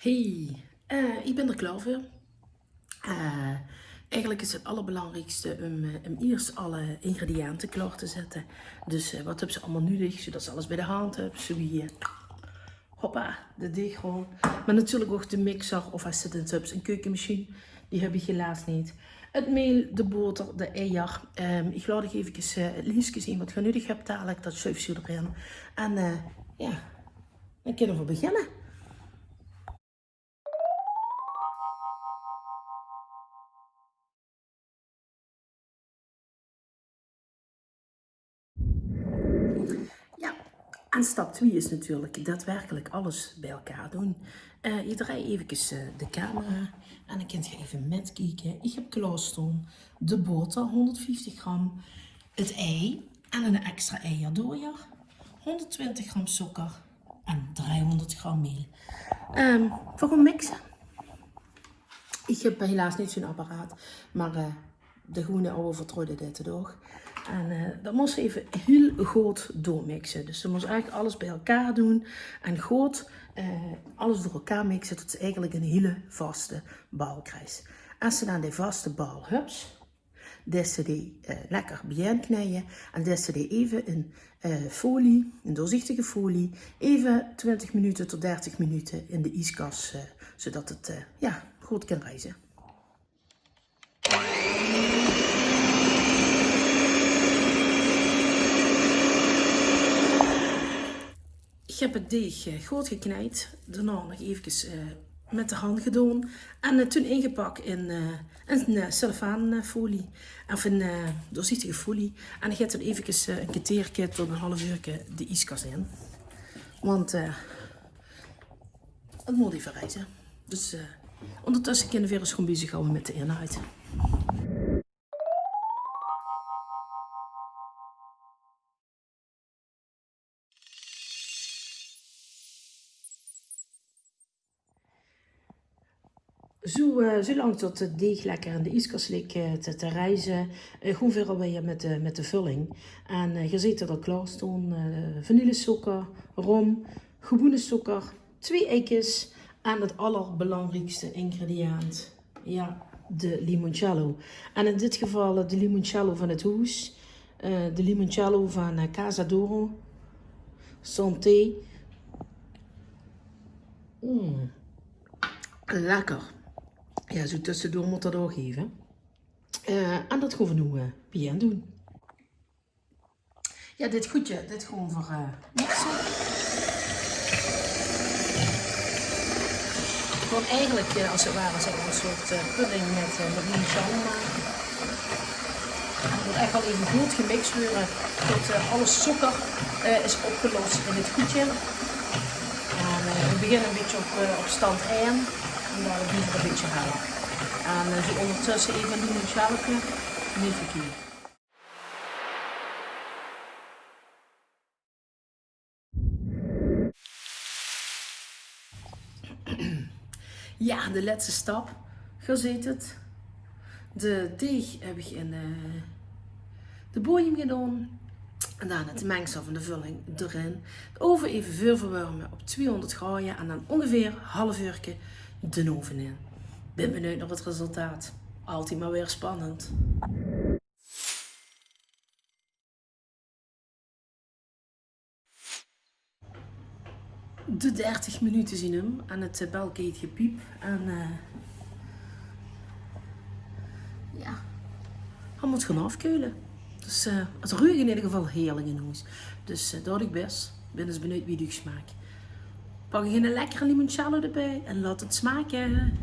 Hey, ik ben er klaar voor. Eh, Eigenlijk is het allerbelangrijkste om eerst alle ingrediënten klaar te zetten. Dus wat hebben ze allemaal nodig, zodat ze alles bij de hand hebben. Zo wie, hoppa, de deegrol. Maar natuurlijk ook de mixer of als het een keukenmachine. Die heb ik helaas niet. Het meel, de boter, de eier. Ik laat nog even het liefst zien wat je nodig hebt dadelijk. Dat schuif je erin. En ja, dan kunnen we beginnen. Ja, en stap 2 is natuurlijk daadwerkelijk alles bij elkaar doen. Je draait even de camera en dan kunt je even metkijken. Ik heb klaarstaan de boter, 150 gram, het ei en een extra eierdooier, 120 gram suiker en 300 gram meel. Waarom mixen? Ik heb helaas niet zo'n apparaat, maar de gewone oude vertrouwde dit toch. En dat moest even heel goed doormixen. Dus dan moest eigenlijk alles bij elkaar doen en goed alles door elkaar mixen tot ze eigenlijk een hele vaste bal krijgt. Als ze dan die vaste bal hebt, dat ze die lekker bijeen knijden en dat ze die even in folie, een doorzichtige folie, even 20 minuten tot 30 minuten in de ijskast, zodat het goed kan rijzen. Ik heb het deeg goed geknijd, daarna nog even met de hand gedaan en toen ingepakt in een cellofaanfolie of een doorzichtige folie. En ik heb er even een keertje tot een half uur de ijskast in, want het moet even rijzen. Dus ondertussen kunnen we weer eens gewoon bezig houden met de inhoud. Zo lang tot het deeg lekker in de ijskast ligt te rijzen. Gewoon weer alweer met de vulling. En je ziet dat al klaar staan. Vanillesuiker, rom, gewone suiker, 2 eitjes. En het allerbelangrijkste ingrediënt, ja, de limoncello. En in dit geval de limoncello van het huis. De limoncello van Casa d'Oro. Santé. Lekker. Ja, zo tussendoor moet dat ook geven. En dat gaan we nu bien doen. Ja, dit goedje, dit gewoon voor mixen. Gewoon eigenlijk als het ware zeg maar, een soort pudding met limoncello maken. Het wordt echt wel even goed gemixt worden tot alle suiker is opgelost in het goedje. En we beginnen een beetje op stand 1. En dan het liever een beetje halen. En zo ondertussen even een limoncello niet verkeerd. Ja, de laatste stap. Zo zit het. De deeg heb ik in de boeien gedaan. En dan het mengsel van de vulling erin. De oven even veel verwarmen op 200 graden. En dan ongeveer half uur de oven in. Ben benieuwd naar het resultaat. Altijd maar weer spannend. De 30 minuten zien hem aan het belkeet gepiep. En ja, hij moet gaan afkeulen. Dus het ruikt in ieder geval heerlijk in huis. Dus dat ik best. Ben eens benieuwd wie die smaakt. Pak je een lekkere limoncello erbij en laat het smaken.